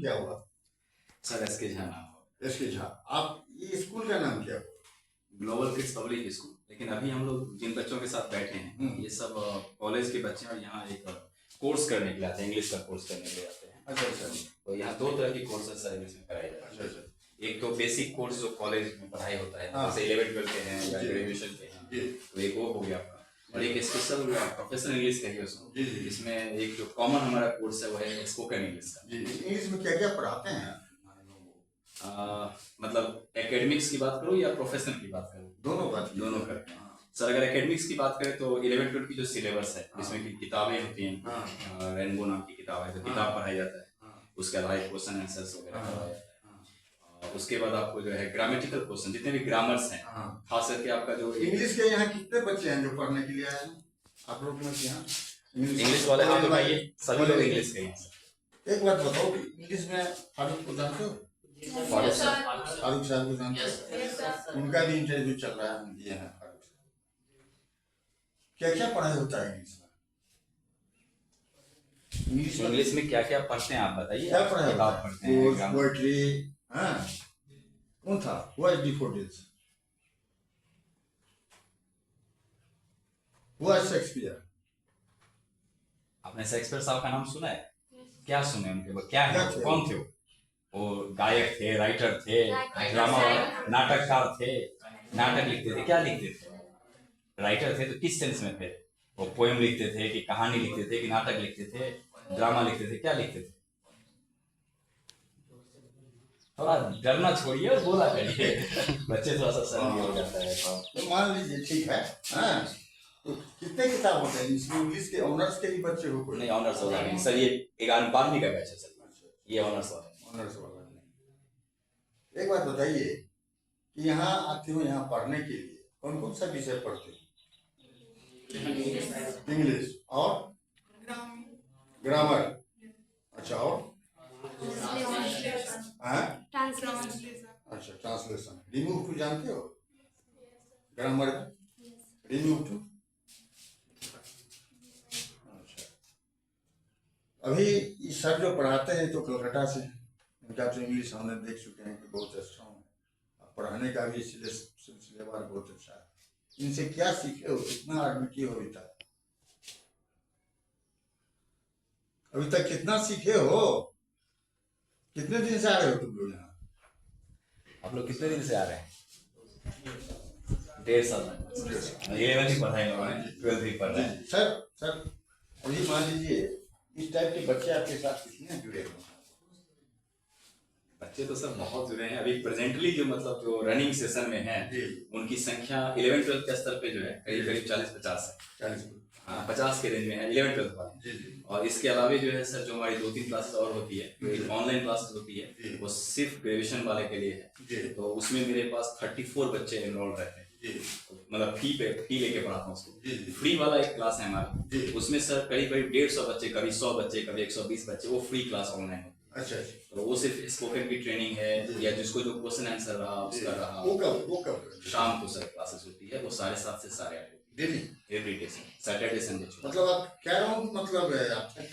क्या हुआ? Sir S के झा नाम। एस के झा। आप ये स्कूल का नाम क्या हुआ? Global kids public school. लेकिन अभी हम लोग जिन बच्चों के साथ बैठे हैं ये सब कॉलेज के बच्चे हैं और यहाँ एक कोर्स करने के लिए आते हैं, इंग्लिश का कोर्स करने के लिए आते हैं। अच्छा अच्छा। तो यहाँ दो तरह की कोर्सेज सर इंग्लिश में कराए जाते हैं। अच्छा अच्छा। एक तो बेसिक कोर्स जो कॉलेज में पढ़ाई होता है, हाँ। जैसे 11th-12th के हैं या ग्रेजुएशन के हैं, तो एक वो हो गया आपका। और एक स्पेशल प्रोफेशनल इंग्लिश कहिए उसको, जिसमें एक जो कॉमन हमारा कोर्स है वो है स्पोकन इंग्लिश का। इंग्लिश में क्या क्या पढ़ाते हैं? मतलब एकेडमिक्स की बात करूँ या प्रोफेशनल की बात करूँ? दोनों करते हैं सर। अगर एकेडमिक्स की बात करें तो 11th-12th की जो सिलेबस है जिसमें की किताबें होती हैं, रेनबो नाम की किताब है, तो किताब पढ़ाया जाता है। उसके अलावा क्वेश्चन आंसर्स वगैरह पढ़ाया जाता है। उसके बाद आपको जो है ग्रामेटिकल क्वेश्चन, जितने भी ग्रामर्स हैं, खास करके आपका जो इंग्लिश के यहाँ कितने बच्चे हैं जो पढ़ने के लिए आए हैं आप लोग में? यहाँ इंग्लिश वाले आप लोग आइए, सभी लोग इंग्लिश के हैं। एक बात बताओ, इंग्लिश में फारूक को जानते हो? फारूक साहब को जानते हो? उनका भी इंटरव्यू चल रहा है, ये है फारूक साहब। क्या क्या पढ़ाई होता है इंग्लिश में? इंग्लिश में क्या क्या पढ़ते हैं आप बताइए। क्या पढ़ाई होता है? पढ़ते हैं पोएट्री। हाँ, कौन था? व्हाट डिफोर्डेज? What Shakespeare? आपने शेक्सपियर साहब का नाम सुना है? क्या सुने उनके? वो क्या है? कौन थे वो गायक थे, राइटर थे, ड्रामा नाटककार थे, नाटक लिखते थे, क्या लिखते थे? राइटर थे तो किस सेंस में थे? वो पोएम लिखते थे कि कहानी लिखते थे कि नाटक लिखते थे, ड्रामा लिखते थे, क्या लिखते थे? थोड़ा डरना छोड़िए और बोला करिए, बच्चे थोड़ा सा शर्म हो जाता है। तो मान लीजिए ठीक है, हाँ, तो कितने किताब होते हैं इंग्लिश के? ऑनर्स के भी बच्चे हो? नहीं, ऑनर्स वाला नहीं सर, ये 11वीं का बैच है सर, ये ऑनर्स वाला नहीं। एक बात बताइए कि यहाँ आते हो यहाँ पढ़ने के लिए कौन कौन सा विषय पढ़ते हो? इंग्लिश और ग्रामर। अच्छा, और अच्छा, ट्रांसलेशन। रिमूव टू जानते हो? Grammar remove to. अच्छा, अभी सर जो पढ़ाते हैं तो कलकत्ता से, उनका तो इंग्लिश हमने देख चुके हैं कि बहुत अच्छा है, पढ़ाने का भी सिलसिलेवार बहुत अच्छा है। इनसे क्या सीखे हो? कितना एडमिट हो अभी तक? कितना सीखे हो? कितने दिन से आ रहे हो तुम लोग यहाँ? आप लोग कितने दिन से आ रहे हैं? 1.5 साल। 11वीं पढ़ाई हो रहा है, 12वीं पढ़ रहे हैं। सर अभी मान लीजिए इस टाइप के बच्चे आपके साथ कितने जुड़े हुए? बच्चे तो सर बहुत जुड़े हैं। अभी प्रेजेंटली जो मतलब जो रनिंग सेशन में हैं उनकी संख्या 11th-12th के स्तर पे जो है करीब 40-50 है। 50 के रेंज में है 11th-12th वाले। और इसके अलावा जो है सर, जो हमारी 2-3 क्लासेस और होती है, ऑनलाइन क्लासेस होती है, वो सिर्फ ग्रेजुएशन वाले के लिए है। तो उसमें मेरे पास 34 बच्चे एनरोल रहते हैं। मतलब फी लेके पढ़ाता हूँ उसको। फ्री वाला एक क्लास है हमारा, उसमें सर करीब 150 बच्चे, कभी 100 बच्चे, कभी 120 बच्चे, वो फ्री क्लास ऑनलाइन है। अच्छा, तो वो सिर्फ स्पोकन की ट्रेनिंग है, या जिसको जो क्वेश्चन आंसर रहा उसका रहा। वो कब? शाम को सर क्लासेस होती है, वो 7:30 से 8:30 daily, every day, Saturday Sunday. मतलब आप कह रहा हूँ, मतलब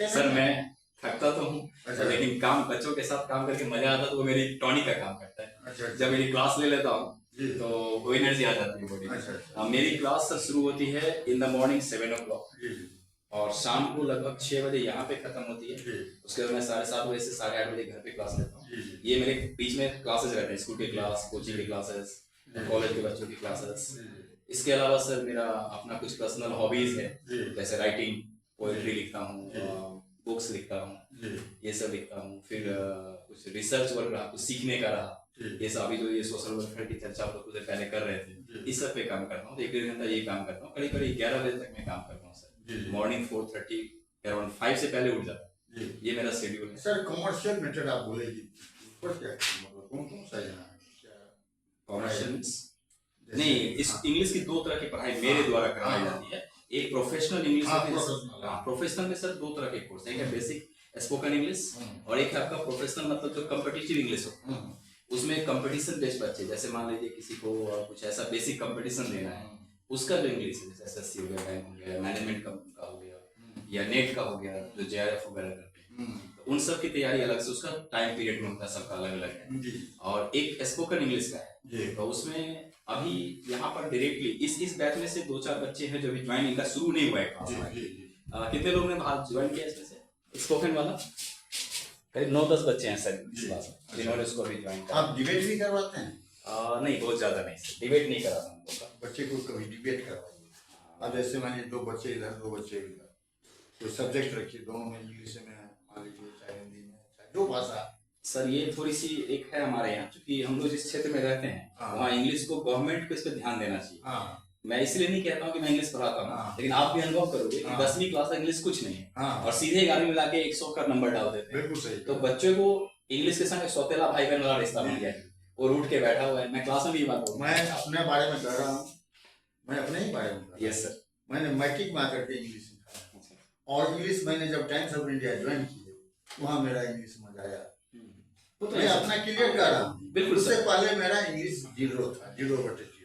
सर मैं थकता तो हूँ, लेकिन काम बच्चों के साथ काम करके मजा आता है, तो वो मेरी टॉनिक का काम करता है। अच्छा, जब मेरी क्लास ले लेता हूँ तो वो एनर्जी आ जाती है बॉडी में। मेरी क्लास सर शुरू होती है इन द मॉर्निंग 7 o'clock और शाम को लगभग 6 बजे यहाँ पे खत्म होती है। उसके बाद मैं 7:30 बजे से 8:30 बजे घर पे क्लास लेता हूँ। ये मेरे बीच में क्लासेस रहते हैं, स्कूल के क्लास, कोचिंग के क्लासेस, कॉलेज के बच्चों की क्लासेस। इसके अलावा सर मेरा अपना कुछ पर्सनल हॉबीज है, जैसे राइटिंग, पोएट्री लिखता हूँ, बुक्स लिखता हूँ, ये सब लिखता हूँ। फिर कुछ रिसर्च वर्क रहा, कुछ सीखने का रहा, ये सब अभी जो ये सोशल वेलफेयर की चर्चा आप लोग पहले कर रहे थे, इस सब पे काम करता हूँ। 1-1.5 घंटा ये काम करता हूँ, करीब 11 बजे तक मैं काम करता हूँ सर। मॉर्निंग 4:30 अराउंड 5 से पहले उठ जाता है, ये मेरा शेड्यूल है। सर कमर्शियल मेथड आप बोलेगी, मतलब कौन सा है? कमर्शियल नहीं, इस इंग्लिश की 2 तरह की पढ़ाई मेरे द्वारा करवाई जाती है। एक प्रोफेशनल इंग्लिश, प्रोफेशनल में सर 2 तरह के कोर्स है, एक है बेसिक स्पोकन इंग्लिश और एक है आपका प्रोफेशनल, मतलब जो कम्पिटिटिव इंग्लिश हो। उसमें कंपटीशन बेस्ड बच्चे, जैसे मान लीजिए किसी को कुछ ऐसा बेसिक कंपटीशन देना है, उसका जो इंग्लिश है, जैसे SSC हो गया, बैंक हो गया, मैनेजमेंट का हो गया, या नेट का हो गया, जो JRF वगैरह करते हैं, तो उन सब की तैयारी अलग से उसका टाइम पीरियड में होता है, सबका अलग अलग है। जी और एक स्पोकन इंग्लिश का है जी तो उसमें अभी यहाँ पर डायरेक्टली इस बैच में से 2-4 बच्चे हैं जो अभी ज्वाइन, इनका शुरू नहीं हुआ है क्लास में। कितने लोगों ने भाग ज्वाइन किया इसमें से स्पोकन वाला? करीब 9-10 बच्चे हैं सर इस क्लास में जिन्होंने उसको अभी ज्वाइन किया। आप डिबेट भी करवाते हैं? नहीं, बहुत ज्यादा नहीं सर, डिबेट नहीं कराता हम लोग का। बच्चे को कभी डिबेट करवाइए। अब जैसे मानिए 2 बच्चे इधर 2 बच्चे इधर, तो सब्जेक्ट रखिए, दोनों में इंग्लिश में मान लीजिए, चाहे हिंदी में, चाहे जो भाषा। सर ये थोड़ी सी एक है हमारे यहाँ, क्योंकि हम लोग जिस क्षेत्र में रहते हैं वहाँ इंग्लिश को गवर्नमेंट को इस पर ध्यान देना चाहिए। मैं इसलिए नहीं कहता हूँ कि मैं इंग्लिश पढ़ाता हूँ, लेकिन आप भी अनुभव करोगे कि 10वीं क्लास तक इंग्लिश कुछ नहीं है और सीधे 11वीं मिला के 100 का नंबर डाल देते हैं। बिल्कुल सही। तो बच्चों को इंग्लिश के संग सौतेला भाई बहन वाला रिश्ता बन गया है, और उठ के बैठा हुआ है। मैं क्लास में भी ये बात बोलूँ, मैं अपने बारे में कह रहा हूँ, मैं अपने ही बारे में कह रहा हूँ। Yes sir. मैंने मैट्रिक में आकर के इंग्लिश सीखा, और इंग्लिश मैंने जब टाइम्स ऑफ इंडिया ज्वाइन की, वहाँ मेरा इंग्लिश समझ आया। तो मैं अपना क्लियर कर रहा हूँ, बिल्कुल। उससे पहले मेरा इंग्लिश 0 था, 0/0।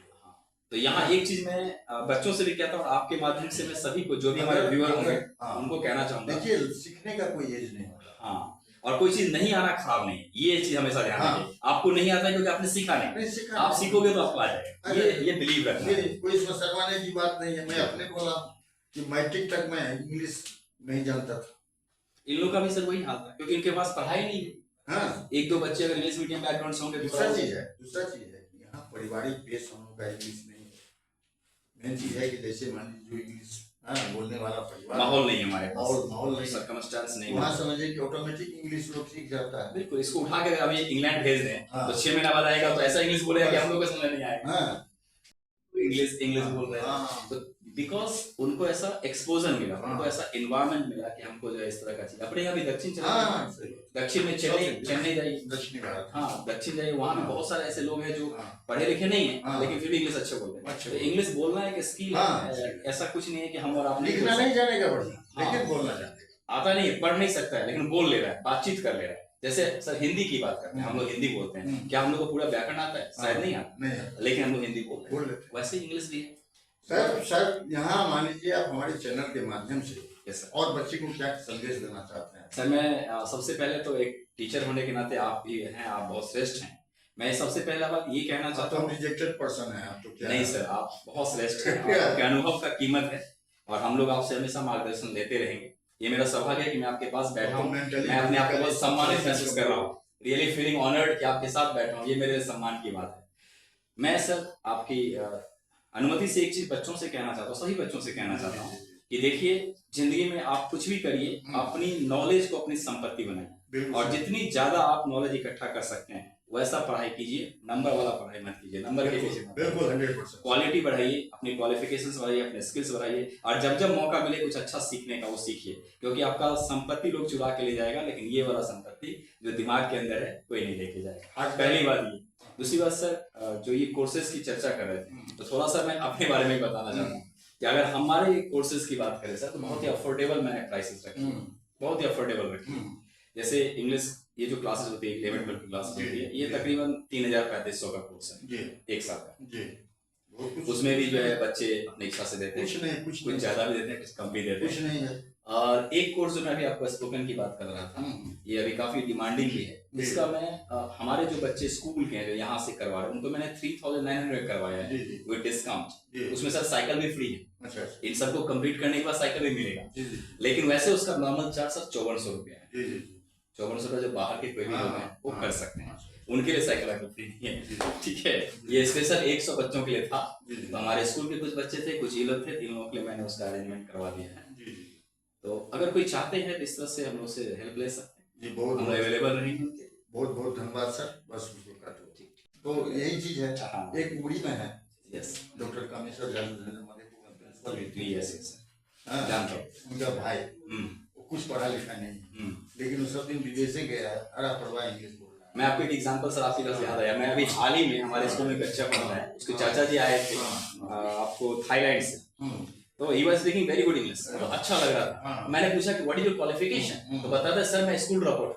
तो यहाँ एक चीज मैं बच्चों से भी कहता हूँ, आपके माध्यम से मैं सभी को जो भी हमारे व्यूअर होंगे उनको कहना चाहूंगा, देखिए सीखने का कोई एज नहीं होता। हाँ, और कोई चीज नहीं आना खराब नहीं, ये चीज हमेशा ध्यान रखिए। आपको नहीं आता क्योंकि आपने सीखा नहीं, आप सीखोगे तो आपको आ जाएगा, ये बिलीव रखना। कोई इसमें शर्माने की बात नहीं है। मैं अपने बोला कि मैट्रिक तक मैं इंग्लिश नहीं जानता था। इन लोगों का भी सर वही हाल था, क्योंकि इनके पास पढ़ाई नहीं है। हाँ, 1-2 बच्चे अगर इंग्लिश मीडियम बैकग्राउंड से होंगे। दूसरा चीज है कि यहाँ पारिवारिक बेस हम लोग का इंग्लिश नहीं है। मेन चीज है कि जैसे मान लीजिए जो इंग्लिश बोलने वाला परिवार, माहौल नहीं है हमारे पास, माहौल नहीं, सर्कमस्टेंस नहीं, वहाँ समझिए कि ऑटोमेटिक इंग्लिश लोग सीख जाता है। बिल्कुल। इसको उठा के अगर हम इंग्लैंड भेज दें तो 6 महीना बाद आएगा तो ऐसा इंग्लिश बोलेगा कि हम लोग को समझ नहीं आएगा। इंग्लिश बोल रहे हैं तो बिकॉज उनको ऐसा एक्सपोजर मिला, उनको ऐसा एनवायरनमेंट मिला कि हमको जो है इस तरह का चीज। अपने यहाँ भी दक्षिण में चेन्नई जाइए, दक्षिण भारत, हाँ दक्षिण जाइए, वहाँ भी बहुत सारे ऐसे लोग हैं जो पढ़े लिखे नहीं है लेकिन फिर भी इंग्लिश अच्छे बोलते हैं। तो इंग्लिश बोलना एक स्किल है, ऐसा कुछ नहीं है कि हम और आप लिखना नहीं जानेगा बढ़िया, लेकिन बोलना जानेगा। आता नहीं, पढ़ नहीं सकता है लेकिन बोल ले रहा है, बातचीत कर ले रहा है। जैसे सर हिंदी की बात करते हैं, हम लोग हिंदी बोलते हैं, क्या हम लोग को पूरा व्याकरण आता है? शायद नहीं आता, लेकिन हम लोग हिंदी बोलते हैं। वैसे इंग्लिश भी है। सर यहाँ मान लीजिए आप हमारे चैनल के माध्यम से और बच्चे को क्या संदेश देना चाहते हैं? सर मैं सबसे पहले तो एक टीचर होने के नाते आप भी हैं, आप बहुत श्रेष्ठ हैं। मैं सबसे पहला बात ये कहना चाहता हूँ, रिजेक्टेड पर्सन है आप तो क्या? नहीं सर, आप बहुत श्रेष्ठ हैं, आपके अनुभव का कीमत है और हम लोग आपसे हमेशा मार्गदर्शन लेते रहेंगे। ये मेरा सौभाग्य है कि मैं आपके पास बैठा हूँ, मैं अपने आप को बहुत सम्मानित महसूस कर रहा हूँ, रियली फीलिंग ऑनर्ड कि आपके साथ बैठा हूँ। ये मेरे लिए सम्मान की बात है। मैं सर आपकी अनुमति से एक चीज बच्चों से कहना चाहता हूँ, सभी बच्चों से कहना चाहता हूँ कि देखिए जिंदगी में आप कुछ भी करिए, अपनी नॉलेज को अपनी संपत्ति बनाइए और जितनी ज्यादा आप नॉलेज इकट्ठा कर सकते हैं वैसा पढ़ाई कीजिए। नंबर वाला पढ़ाई मत कीजिए, नंबर के पीछे बिल्कुल 100%। क्वालिटी बढ़ाइए, अपनी क्वालिफिकेशंस बढ़ाइए, अपने स्किल्स बढ़ाइए और जब जब मौका मिले कुछ अच्छा सीखने का वो सीखिए, क्योंकि आपका संपत्ति लोग चुरा के ले जाएगा लेकिन ये वाला संपत्ति जो दिमाग के अंदर है कोई नहीं लेके जाएगा। पहली बात ये। दूसरी बात सर, जो ये कोर्सेज की चर्चा कर रहे थे तो थोड़ा सा मैं अपने बारे में बताना चाहता हूँ कि अगर हमारे कोर्सेज की बात करें सर तो बहुत ही अफोर्डेबल मैंने प्राइसेस रखे, बहुत ही अफोर्डेबल रखे। जैसे इंग्लिश ये जो क्लासेस होती है 11-12 की क्लास होती है, ये तकरीबन 3500 का कोर्स है एक साल का। उसमें भी जो है बच्चे अपनी इच्छा से देते हैं, कुछ ज्यादा भी देते हैं, कुछ कम भी देते हैं, कुछ नहीं है। और एक कोर्स जो मैं अभी आपको स्पोकन की बात कर रहा था, ये अभी काफी डिमांडिंग भी है। इसका मैं हमारे जो बच्चे स्कूल के हैं जो यहाँ से करवा रहे हैं उनको मैंने 3900 करवाया है विद डिस्काउंट। उसमें सर साइकिल भी फ्री है, इन सबको कंप्लीट करने के बाद साइकिल भी मिलेगा। लेकिन वैसे उसका नॉर्मल चार्ज सर 5400 रुपया है। 5400 रुपया जो बाहर के कोई भी लोग हैं वो कर सकते हैं, उनके लिए साइकिल फ्री नहीं है। ठीक है, ये स्पेशल 100 बच्चों के लिए था। तो हमारे स्कूल के कुछ बच्चे थे, कुछ ये लोग थे, 3 लोगों के लिए मैंने उसका अरेंजमेंट करवा दिया है। तो अगर कोई चाहते हैं तो इस तरह से हम लोग से हेल्प ले सकते हैं जी, बहुत हम अवेलेबल रहेंगे। बहुत बहुत धन्यवाद सर, बस उसको काटो। ठीक, तो यही चीज है। एक मुड़ी में है डॉक्टर कामेश्वर जानता हूँ, उनका भाई कुछ पढ़ा लिखा नहीं लेकिन वो सब दिन विदेश गया है, हरा पढ़वा इंग्लिश बोल रहा है। मैं आपको एक एग्जांपल सर आपकी तरफ से याद आया, मैं अभी हाल ही में हमारे स्कूल में बच्चा पढ़ रहा है, उसके चाचा जी आए थे आपको थाईलैंड से, तो he was speaking very good English, तो अच्छा लग रहा था। मैंने पूछा कि what is your qualification, तो बताता सर मैं स्कूल ड्रॉप आउट।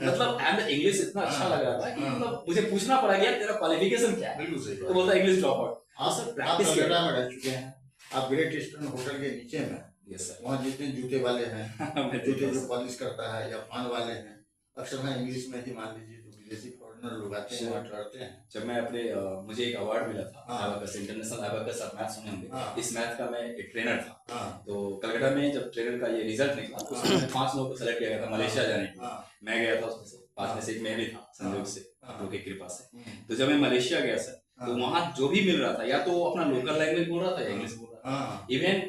मतलब इंग्लिश इतना अच्छा लग रहा था कि मतलब मुझे पूछना पड़ा गया तेरा क्वालिफिकेशन क्या है, तो बोलता इंग्लिश ड्रॉप आउट। हाँ सर प्रैक्टिस कर चुके हैं आप ग्रेट ईस्टर्न होटल के नीचे में यस सर। वहाँ जितने जूते वाले हैं, मैं जूते देखा जो सर। पॉलिश करता है या पान वाले हैं, अक्सर वहाँ इंग्लिश में ही मान लीजिए जो विदेशी फॉरेनर लोग आते हैं वहाँ ठहरते हैं। जब मैं अपने मुझे एक अवार्ड मिला था हाँ। एबाकस, इंटरनेशनल एबाकस आप मैथ सुने होंगे। हाँ। इस मैथ का मैं एक ट्रेनर था। हाँ तो कलकत्ता में जब ट्रेनर का ये रिजल्ट निकला तो उसमें 5 लोगों को सेलेक्ट किया गया था मलेशिया जाने के लिए। हाँ मैं गया था उसमें से, 5 में से एक मैं भी था संयोग से, हाँ। आप लोग की कृपा से। हम्म, तो जब मैं मलेशिया गया सर, तो हाँ। वहाँ जो भी मिल रहा था या तो वो अपना लोकल लैंग्वेज बोल रहा था या इंग्लिश बोल रहा था। हाँ इवन